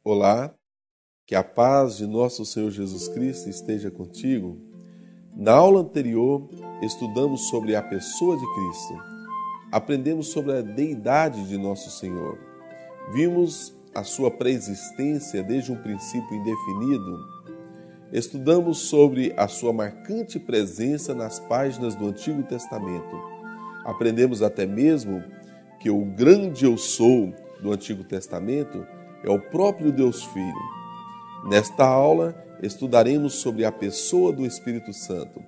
Olá, que a paz de nosso Senhor Jesus Cristo esteja contigo. Na aula anterior, estudamos sobre a pessoa de Cristo. Aprendemos sobre a deidade de nosso Senhor. Vimos a sua pré-existência desde um princípio indefinido. Estudamos sobre a sua marcante presença nas páginas do Antigo Testamento. Aprendemos até mesmo que o grande Eu Sou do Antigo Testamento é o próprio Deus Filho. Nesta aula, estudaremos sobre a pessoa do Espírito Santo.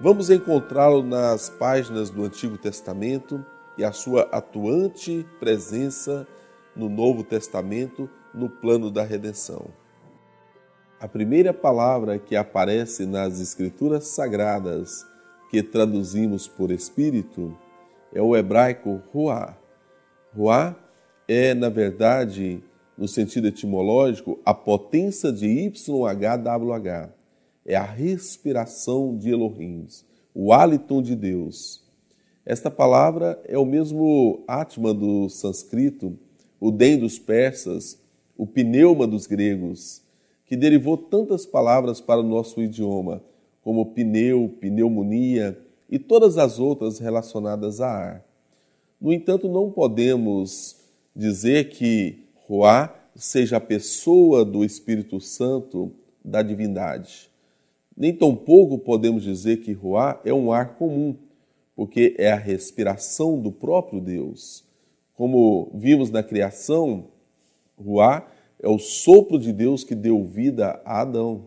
Vamos encontrá-lo nas páginas do Antigo Testamento e a sua atuante presença no Novo Testamento, no plano da redenção. A primeira palavra que aparece nas Escrituras Sagradas, que traduzimos por Espírito, é o hebraico Ruá. Ruá é, na verdade, no sentido etimológico, a potência de YHWH. É a respiração de Elohim, o hálito de Deus. Esta palavra é o mesmo Atma do sânscrito, o Den dos persas, o pneuma dos gregos, que derivou tantas palavras para o nosso idioma, como pneu, pneumonia e todas as outras relacionadas a ar. No entanto, não podemos dizer que Ruá seja a pessoa do Espírito Santo da divindade. Nem tampouco podemos dizer que Ruá é um ar comum, porque é a respiração do próprio Deus. Como vimos na criação, Ruá é o sopro de Deus que deu vida a Adão.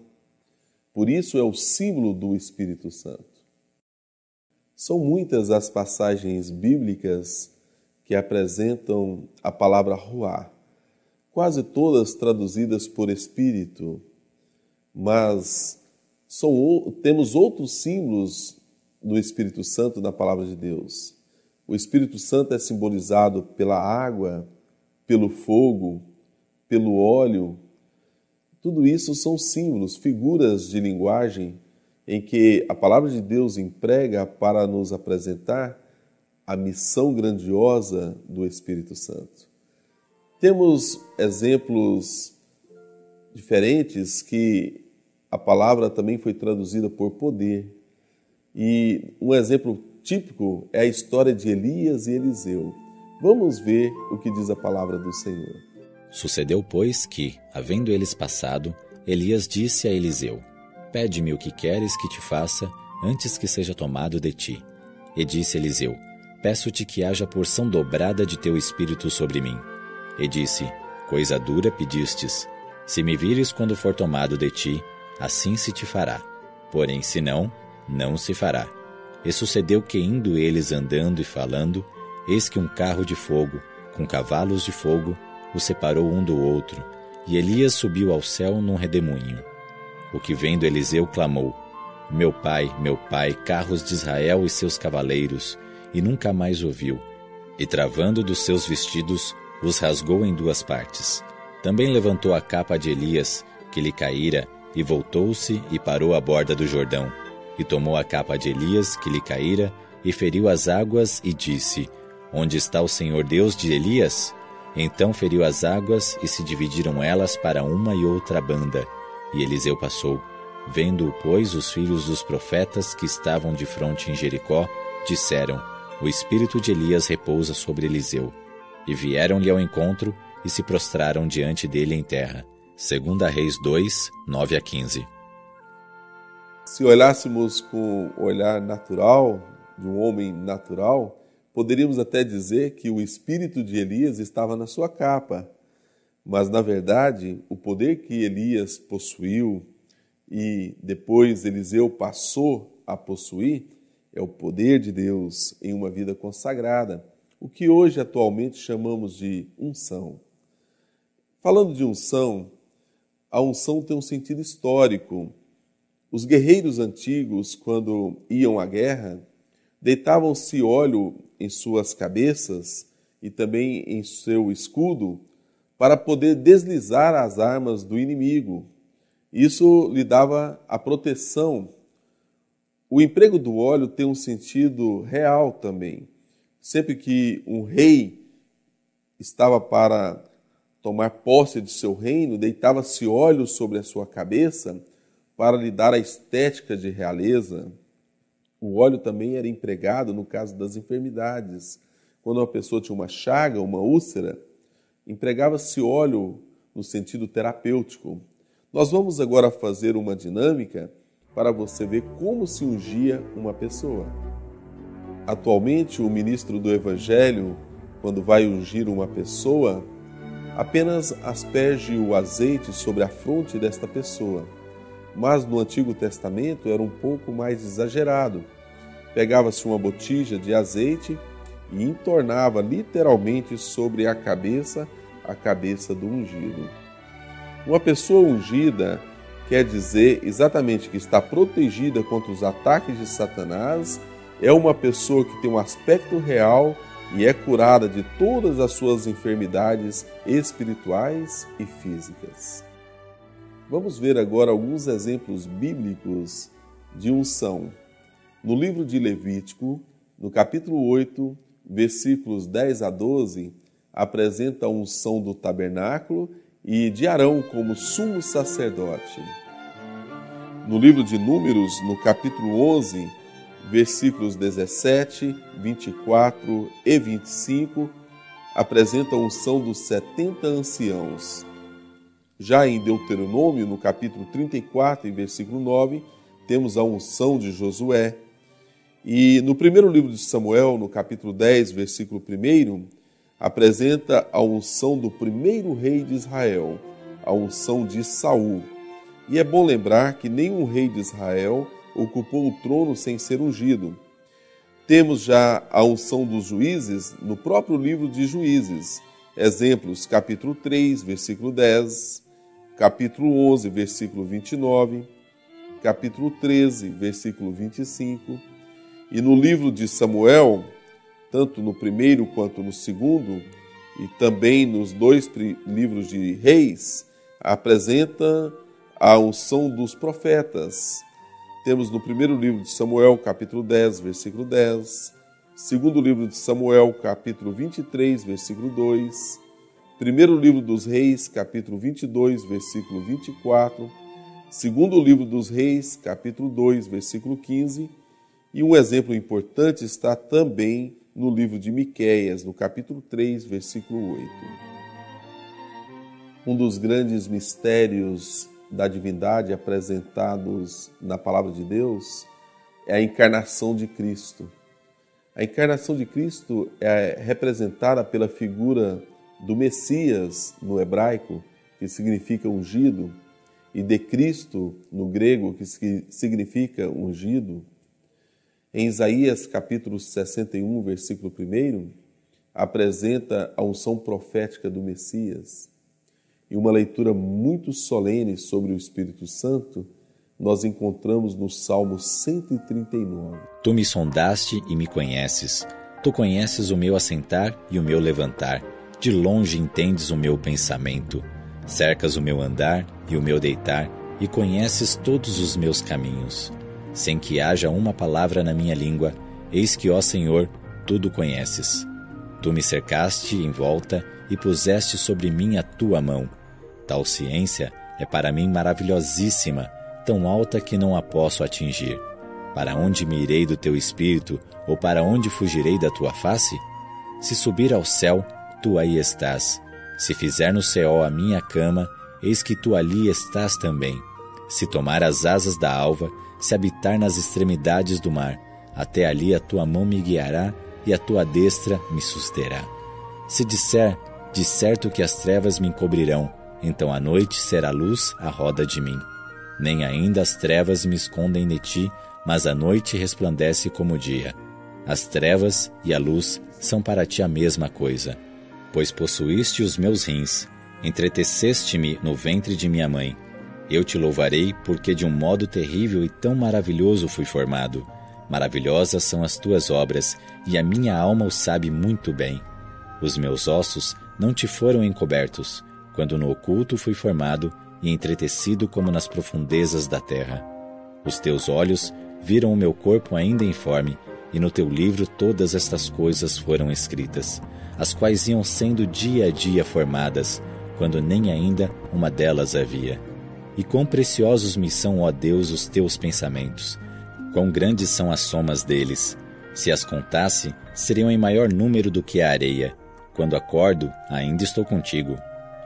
Por isso é o símbolo do Espírito Santo. São muitas as passagens bíblicas que apresentam a palavra Ruá, quase todas traduzidas por Espírito, mas temos outros símbolos do Espírito Santo na palavra de Deus. O Espírito Santo é simbolizado pela água, pelo fogo, pelo óleo. Tudo isso são símbolos, figuras de linguagem em que a palavra de Deus emprega para nos apresentar a missão grandiosa do Espírito Santo. Temos exemplos diferentes que a palavra também foi traduzida por poder. E um exemplo típico é a história de Elias e Eliseu. Vamos ver o que diz a palavra do Senhor. Sucedeu, pois, que, havendo eles passado, Elias disse a Eliseu: Pede-me o que queres que te faça, antes que seja tomado de ti. E disse Eliseu: Peço-te que haja porção dobrada de teu espírito sobre mim. E disse: Coisa dura pedistes. Se me vires quando for tomado de ti, assim se te fará. Porém, se não, não se fará. E sucedeu que, indo eles andando e falando, eis que um carro de fogo, com cavalos de fogo, os separou um do outro, e Elias subiu ao céu num redemoinho. O que vendo Eliseu clamou: meu pai, carros de Israel e seus cavaleiros, e nunca mais ouviu. E travando dos seus vestidos, os rasgou em duas partes. Também levantou a capa de Elias, que lhe caíra, e voltou-se e parou à borda do Jordão. E tomou a capa de Elias, que lhe caíra, e feriu as águas, e disse: Onde está o Senhor Deus de Elias? Então feriu as águas, e se dividiram elas para uma e outra banda. E Eliseu passou. Vendo-o, pois, os filhos dos profetas que estavam de fronte em Jericó, disseram: O espírito de Elias repousa sobre Eliseu. E vieram-lhe ao encontro e se prostraram diante dele em terra. 2 Reis 2, 9-15. Se olhássemos com o olhar natural, de um homem natural, poderíamos até dizer que o espírito de Elias estava na sua capa. Mas, na verdade, o poder que Elias possuiu e depois Eliseu passou a possuir é o poder de Deus em uma vida consagrada, o que hoje atualmente chamamos de unção. Falando de unção, a unção tem um sentido histórico. Os guerreiros antigos, quando iam à guerra, deitavam-se óleo em suas cabeças e também em seu escudo para poder deslizar as armas do inimigo. Isso lhe dava a proteção. O emprego do óleo tem um sentido real também. Sempre que um rei estava para tomar posse de seu reino, deitava-se óleo sobre a sua cabeça para lhe dar a estética de realeza. O óleo também era empregado no caso das enfermidades. Quando uma pessoa tinha uma chaga, uma úlcera, empregava-se óleo no sentido terapêutico. Nós vamos agora fazer uma dinâmica para você ver como se ungia uma pessoa. Atualmente, o ministro do Evangelho, quando vai ungir uma pessoa, apenas asperge o azeite sobre a fronte desta pessoa. Mas no Antigo Testamento era um pouco mais exagerado. Pegava-se uma botija de azeite e entornava literalmente sobre a cabeça do ungido. Uma pessoa ungida quer dizer exatamente que está protegida contra os ataques de Satanás, é uma pessoa que tem um aspecto real e é curada de todas as suas enfermidades espirituais e físicas. Vamos ver agora alguns exemplos bíblicos de unção. No livro de Levítico, no capítulo 8, versículos 10 a 12, apresenta a unção do tabernáculo e de Arão como sumo sacerdote. No livro de Números, no capítulo 11, versículos 17, 24 e 25, apresenta a unção dos 70 anciãos. Já em Deuteronômio, no capítulo 34 e versículo 9, temos a unção de Josué. E no primeiro livro de Samuel, no capítulo 10, versículo 1, apresenta a unção do primeiro rei de Israel, a unção de Saul. E é bom lembrar que nenhum rei de Israel ocupou o trono sem ser ungido. Temos já a unção dos juízes no próprio livro de Juízes. Exemplos, capítulo 3, versículo 10, capítulo 11, versículo 29, capítulo 13, versículo 25. E no livro de Samuel, tanto no primeiro quanto no segundo, e também nos dois livros de Reis, apresenta a unção dos profetas. Temos no primeiro livro de Samuel, capítulo 10, versículo 10, segundo livro de Samuel, capítulo 23, versículo 2, primeiro livro dos Reis, capítulo 22, versículo 24, segundo livro dos Reis, capítulo 2, versículo 15, e um exemplo importante está também no livro de Miqueias, no capítulo 3, versículo 8. Um dos grandes mistérios da divindade apresentados na palavra de Deus é a encarnação de Cristo. A encarnação de Cristo é representada pela figura do Messias no hebraico, que significa ungido, e de Cristo no grego, que significa ungido. Em Isaías capítulo 61, versículo 1, apresenta a unção profética do Messias. E uma leitura muito solene sobre o Espírito Santo, nós encontramos no Salmo 139. Tu me sondaste e me conheces. Tu conheces o meu assentar e o meu levantar. De longe entendes o meu pensamento. Cercas o meu andar e o meu deitar, e conheces todos os meus caminhos. Sem que haja uma palavra na minha língua, eis que, ó Senhor, tudo conheces. Tu me cercaste em volta e puseste sobre mim a tua mão. Tal ciência é para mim maravilhosíssima, tão alta que não a posso atingir. Para onde me irei do teu espírito, ou para onde fugirei da tua face? Se subir ao céu, tu aí estás. Se fizer no céu a minha cama, eis que tu ali estás também. Se tomar as asas da alva, se habitar nas extremidades do mar, até ali a tua mão me guiará e a tua destra me susterá. Se disser, de certo que as trevas me encobrirão, então a noite será luz à roda de mim. Nem ainda as trevas me escondem de ti, mas a noite resplandece como o dia. As trevas e a luz são para ti a mesma coisa. Pois possuíste os meus rins, entreteceste-me no ventre de minha mãe. Eu te louvarei, porque de um modo terrível e tão maravilhoso fui formado. Maravilhosas são as tuas obras, e a minha alma o sabe muito bem. Os meus ossos não te foram encobertos, quando no oculto fui formado e entretecido como nas profundezas da terra. Os teus olhos viram o meu corpo ainda informe, e no teu livro todas estas coisas foram escritas, as quais iam sendo dia a dia formadas, quando nem ainda uma delas havia. E quão preciosos me são, ó Deus, os teus pensamentos! Quão grandes são as somas deles! Se as contasse, seriam em maior número do que a areia. Quando acordo, ainda estou contigo.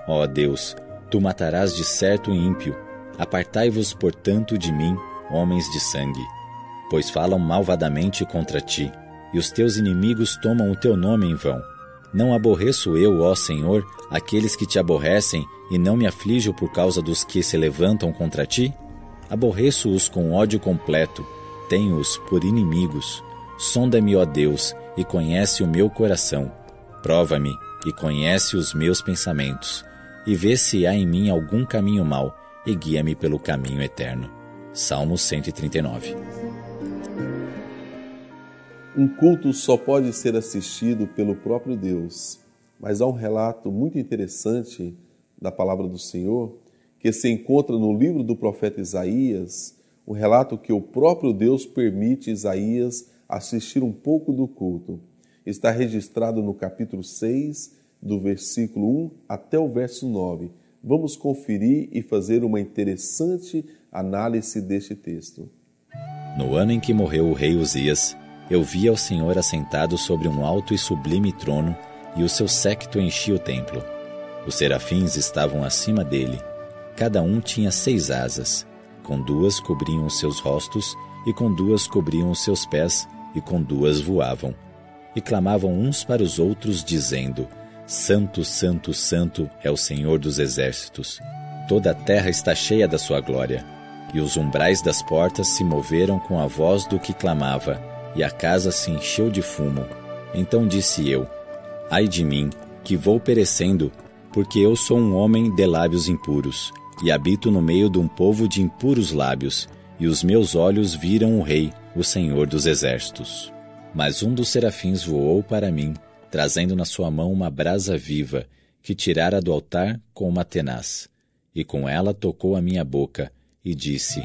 Ó Deus, tu matarás de certo o ímpio. Apartai-vos, portanto, de mim, homens de sangue. Pois falam malvadamente contra ti, e os teus inimigos tomam o teu nome em vão. Não aborreço eu, ó Senhor, aqueles que te aborrecem, e não me aflijo por causa dos que se levantam contra ti? Aborreço-os com ódio completo, tenho-os por inimigos. Sonda-me, ó Deus, e conhece o meu coração. Prova-me e conhece os meus pensamentos, e vê se há em mim algum caminho mau, e guia-me pelo caminho eterno. Salmo 139. Um culto só pode ser assistido pelo próprio Deus, mas há um relato muito interessante da palavra do Senhor, que se encontra no livro do profeta Isaías, um relato que o próprio Deus permite Isaías assistir um pouco do culto. Está registrado no capítulo 6, do versículo 1 até o verso 9. Vamos conferir e fazer uma interessante análise deste texto. No ano em que morreu o rei Uzias, eu vi ao Senhor assentado sobre um alto e sublime trono, e o seu séquito enchia o templo. Os serafins estavam acima dele. Cada um tinha 6 asas. Com 2 cobriam os seus rostos, e com 2 cobriam os seus pés, e com 2 voavam. E clamavam uns para os outros, dizendo: Santo, Santo, Santo é o Senhor dos exércitos. Toda a terra está cheia da sua glória. E os umbrais das portas se moveram com a voz do que clamava, e a casa se encheu de fumo. Então disse eu: Ai de mim, que vou perecendo, porque eu sou um homem de lábios impuros, e habito no meio de um povo de impuros lábios, e os meus olhos viram o Rei, o Senhor dos exércitos. Mas um dos serafins voou para mim, trazendo na sua mão uma brasa viva, que tirara do altar com uma tenaz. E com ela tocou a minha boca, e disse: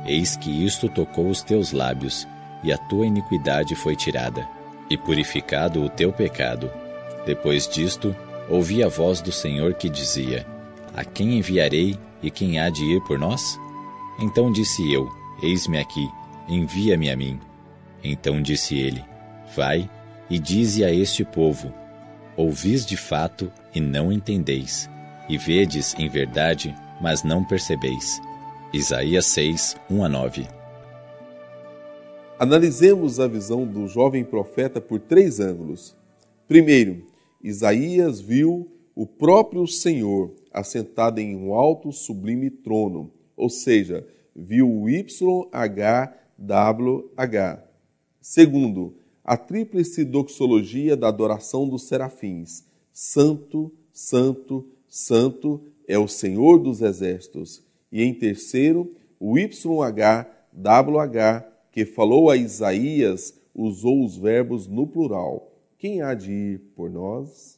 Eis que isto tocou os teus lábios, e a tua iniquidade foi tirada, e purificado o teu pecado. Depois disto, ouvi a voz do Senhor que dizia: A quem enviarei, e quem há de ir por nós? Então disse eu: Eis-me aqui, envia-me a mim. Então disse ele: Vai, e dize a este povo: Ouvis de fato, e não entendeis, e vedes em verdade, mas não percebeis. Isaías 6, 1-9. Analisemos a visão do jovem profeta por 3 ângulos. Primeiro, Isaías viu o próprio Senhor assentado em um alto sublime trono, ou seja, viu o YHWH. Segundo, a tríplice doxologia da adoração dos serafins: Santo, Santo, Santo é o Senhor dos exércitos. E em terceiro, o YHWH, que falou a Isaías, usou os verbos no plural: Quem há de ir por nós?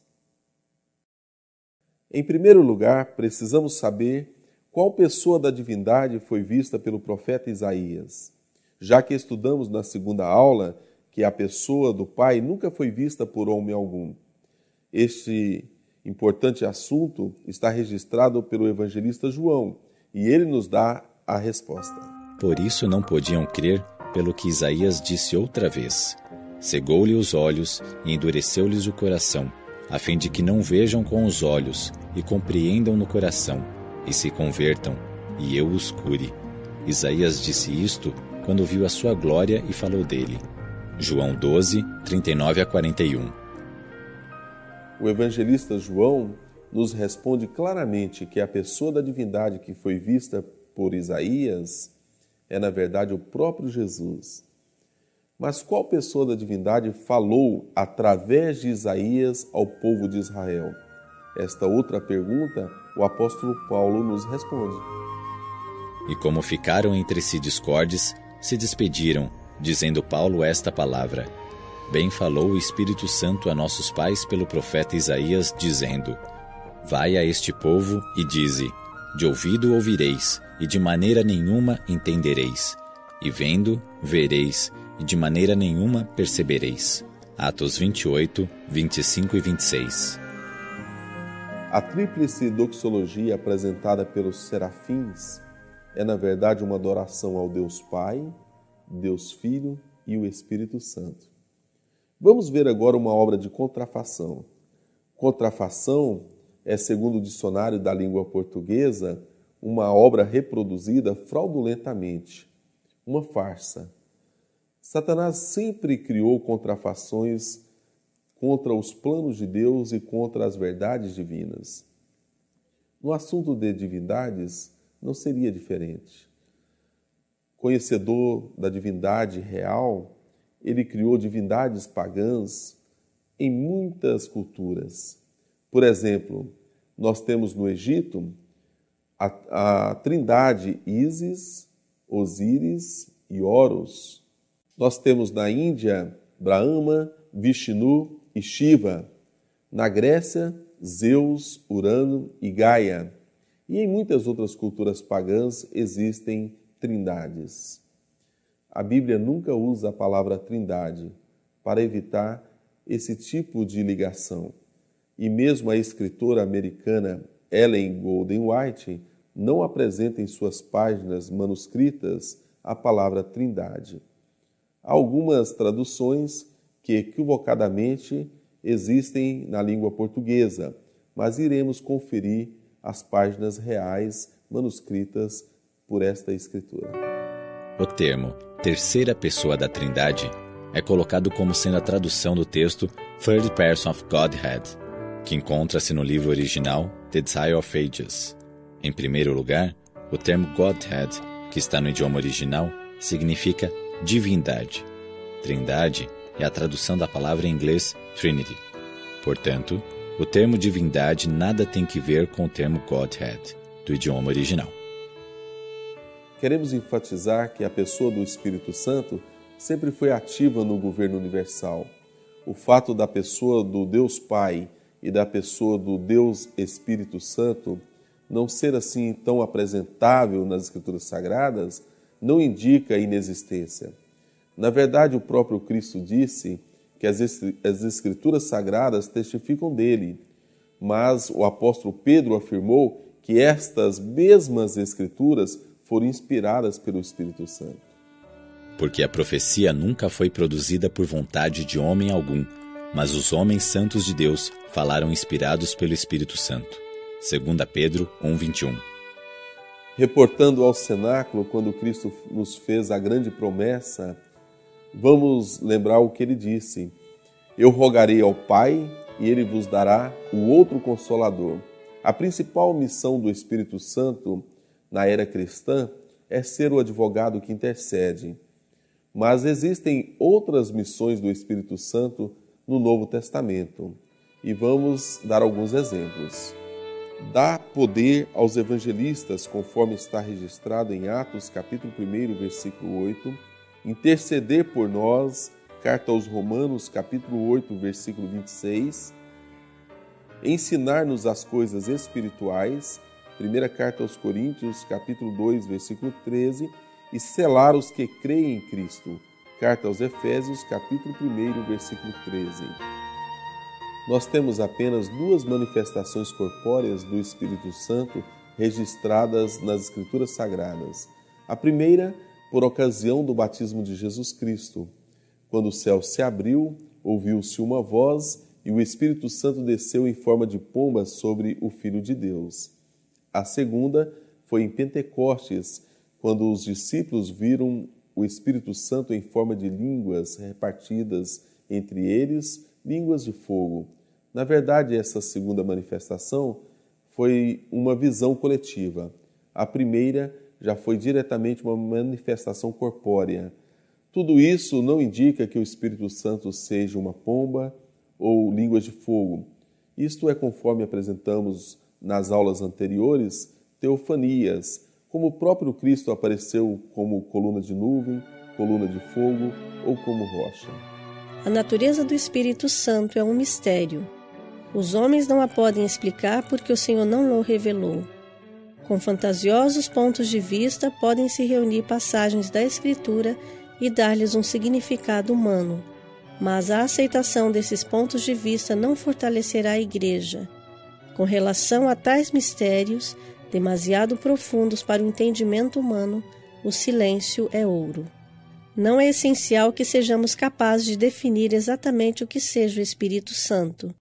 Em primeiro lugar, precisamos saber qual pessoa da divindade foi vista pelo profeta Isaías, já que estudamos na segunda aula que a pessoa do Pai nunca foi vista por homem algum. Este importante assunto está registrado pelo evangelista João, e ele nos dá a resposta. Por isso não podiam crer pelo que Isaías disse outra vez. Cegou-lhe os olhos e endureceu-lhes o coração, a fim de que não vejam com os olhos e compreendam no coração, e se convertam, e eu os cure. Isaías disse isto quando viu a sua glória e falou dele. João 12, 39-41. O evangelista João nos responde claramente que a pessoa da divindade que foi vista por Isaías é, na verdade, o próprio Jesus. Mas qual pessoa da divindade falou através de Isaías ao povo de Israel? Esta outra pergunta o apóstolo Paulo nos responde. E como ficaram entre si discordes, se despediram, dizendo Paulo esta palavra: Bem falou o Espírito Santo a nossos pais pelo profeta Isaías, dizendo: Vai a este povo e dize: De ouvido ouvireis, e de maneira nenhuma entendereis. E vendo, vereis, e de maneira nenhuma percebereis. Atos 28, 25 e 26. A tríplice doxologia apresentada pelos serafins é, na verdade, uma adoração ao Deus Pai, Deus Filho e o Espírito Santo. Vamos ver agora uma obra de contrafação. Contrafação é, segundo o dicionário da língua portuguesa, uma obra reproduzida fraudulentamente, uma farsa. Satanás sempre criou contrafações contra os planos de Deus e contra as verdades divinas. No assunto de divindades, não seria diferente. Conhecedor da divindade real, ele criou divindades pagãs em muitas culturas. Por exemplo, nós temos no Egito a trindade Ísis, Osíris e Horus. Nós temos na Índia Brahma, Vishnu e Shiva. Na Grécia, Zeus, Urano e Gaia. E em muitas outras culturas pagãs existem trindades. A Bíblia nunca usa a palavra trindade para evitar esse tipo de ligação. E mesmo a escritora americana Ellen Golden White não apresenta em suas páginas manuscritas a palavra trindade. Há algumas traduções que equivocadamente existem na língua portuguesa, mas iremos conferir as páginas reais manuscritas por esta escritura. O termo terceira pessoa da Trindade é colocado como sendo a tradução do texto Third Person of Godhead, que encontra-se no livro original The Desire of Ages. Em primeiro lugar, o termo Godhead, que está no idioma original, significa divindade. Trindade é a tradução da palavra em inglês Trinity. Portanto, o termo divindade nada tem que ver com o termo Godhead, do idioma original. Queremos enfatizar que a pessoa do Espírito Santo sempre foi ativa no governo universal. O fato da pessoa do Deus Pai e da pessoa do Deus Espírito Santo não ser assim tão apresentável nas Escrituras Sagradas não indica a inexistência. Na verdade, o próprio Cristo disse que as Escrituras Sagradas testificam dele, mas o apóstolo Pedro afirmou que estas mesmas Escrituras foram inspiradas pelo Espírito Santo. Porque a profecia nunca foi produzida por vontade de homem algum, mas os homens santos de Deus falaram inspirados pelo Espírito Santo. 2 Pedro 1:21. Reportando ao cenáculo, quando Cristo nos fez a grande promessa, vamos lembrar o que ele disse: Eu rogarei ao Pai e ele vos dará o outro Consolador. A principal missão do Espírito Santo na era cristã é ser o advogado que intercede. Mas existem outras missões do Espírito Santo no Novo Testamento. E vamos dar alguns exemplos. Dá poder aos evangelistas, conforme está registrado em Atos, capítulo 1, versículo 8. Interceder por nós, carta aos Romanos, capítulo 8, versículo 26. Ensinar-nos as coisas espirituais, primeira carta aos Coríntios, capítulo 2, versículo 13. E selar os que creem em Cristo, carta aos Efésios, capítulo 1, versículo 13. Nós temos apenas duas manifestações corpóreas do Espírito Santo registradas nas Escrituras Sagradas. A primeira, por ocasião do batismo de Jesus Cristo. Quando o céu se abriu, ouviu-se uma voz e o Espírito Santo desceu em forma de pomba sobre o Filho de Deus. A segunda foi em Pentecostes, quando os discípulos viram o Espírito Santo em forma de línguas repartidas entre eles, línguas de fogo. Na verdade, essa segunda manifestação foi uma visão coletiva. A primeira já foi diretamente uma manifestação corpórea. Tudo isso não indica que o Espírito Santo seja uma pomba ou línguas de fogo. Isto é conforme apresentamos nas aulas anteriores, teofanias, como o próprio Cristo apareceu como coluna de nuvem, coluna de fogo ou como rocha. A natureza do Espírito Santo é um mistério. Os homens não a podem explicar porque o Senhor não o revelou. Com fantasiosos pontos de vista, podem se reunir passagens da Escritura e dar-lhes um significado humano. Mas a aceitação desses pontos de vista não fortalecerá a Igreja. Com relação a tais mistérios, demasiado profundos para o entendimento humano, o silêncio é ouro. Não é essencial que sejamos capazes de definir exatamente o que seja o Espírito Santo.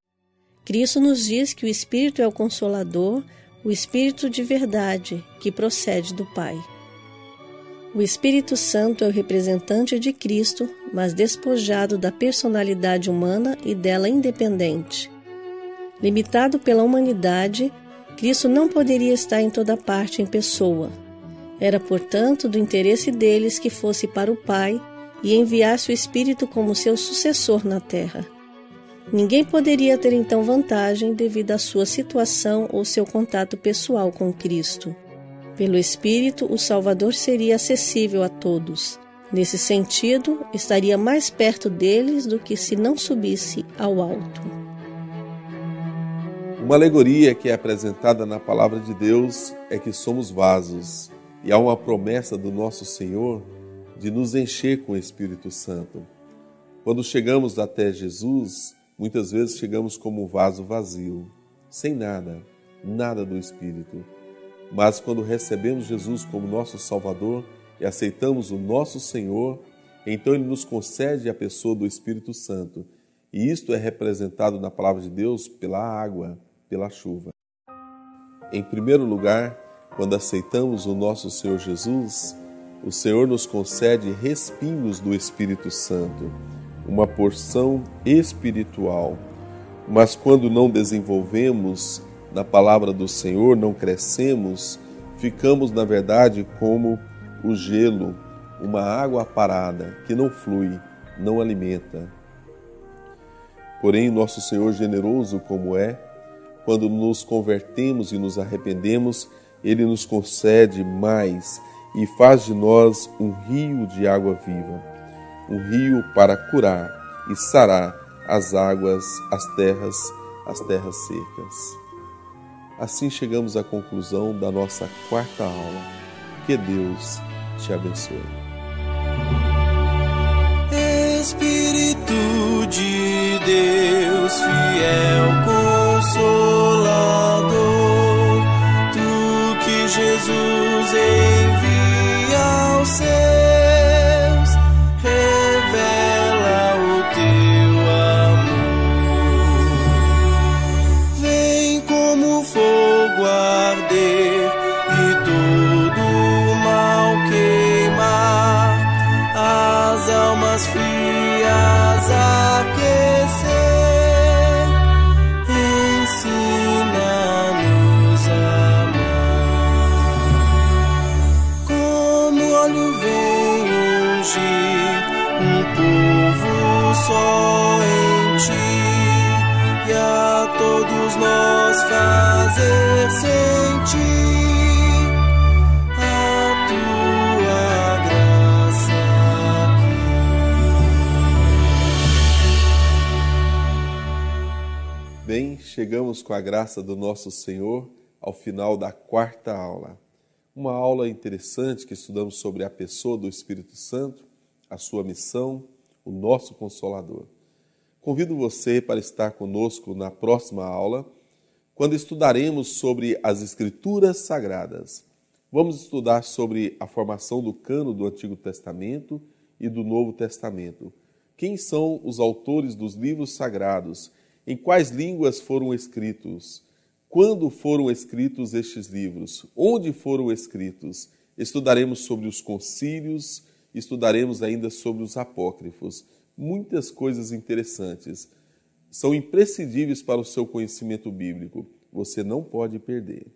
Cristo nos diz que o Espírito é o Consolador, o Espírito de verdade, que procede do Pai. O Espírito Santo é o representante de Cristo, mas despojado da personalidade humana e dela independente. Limitado pela humanidade, Cristo não poderia estar em toda parte em pessoa. Era, portanto, do interesse deles que fosse para o Pai e enviasse o Espírito como seu sucessor na terra. Ninguém poderia ter então vantagem devido à sua situação ou seu contato pessoal com Cristo. Pelo Espírito, o Salvador seria acessível a todos. Nesse sentido, estaria mais perto deles do que se não subisse ao alto. Uma alegoria que é apresentada na palavra de Deus é que somos vasos, e há uma promessa do nosso Senhor de nos encher com o Espírito Santo. Quando chegamos até Jesus, muitas vezes chegamos como um vaso vazio, sem nada do Espírito. Mas quando recebemos Jesus como nosso Salvador e aceitamos o nosso Senhor, então Ele nos concede a pessoa do Espírito Santo. E isto é representado na palavra de Deus pela água, pela chuva. Em primeiro lugar, quando aceitamos o nosso Senhor Jesus, o Senhor nos concede respingos do Espírito Santo, uma porção espiritual. Mas quando não desenvolvemos na palavra do Senhor, não crescemos, ficamos, na verdade, como o gelo, uma água parada, que não flui, não alimenta. Porém, nosso Senhor, generoso como é, quando nos convertemos e nos arrependemos, Ele nos concede mais e faz de nós um rio de água viva, um rio para curar e sarar as águas, as terras secas. Assim chegamos à conclusão da nossa quarta aula. Que Deus te abençoe. Espírito de Deus, fiel Consolador, Tu que Jesus envia aos seus, revela o Teu amor. Vem como fogo arder e todo o mal queimar, as almas frias aquecer. Ensina-nos a amar. Como óleo vem ungir um povo só em Ti, e a todos nós fazer sentir a Tua graça aqui. Bem, chegamos com a graça do nosso Senhor ao final da quarta aula. Uma aula interessante que estudamos sobre a pessoa do Espírito Santo, a sua missão, o nosso Consolador. Convido você para estar conosco na próxima aula, quando estudaremos sobre as Escrituras Sagradas. Vamos estudar sobre a formação do cânon do Antigo Testamento e do Novo Testamento. Quem são os autores dos livros sagrados? Em quais línguas foram escritos? Quando foram escritos estes livros? Onde foram escritos? Estudaremos sobre os concílios, estudaremos ainda sobre os apócrifos. Muitas coisas interessantes. São imprescindíveis para o seu conhecimento bíblico. Você não pode perder.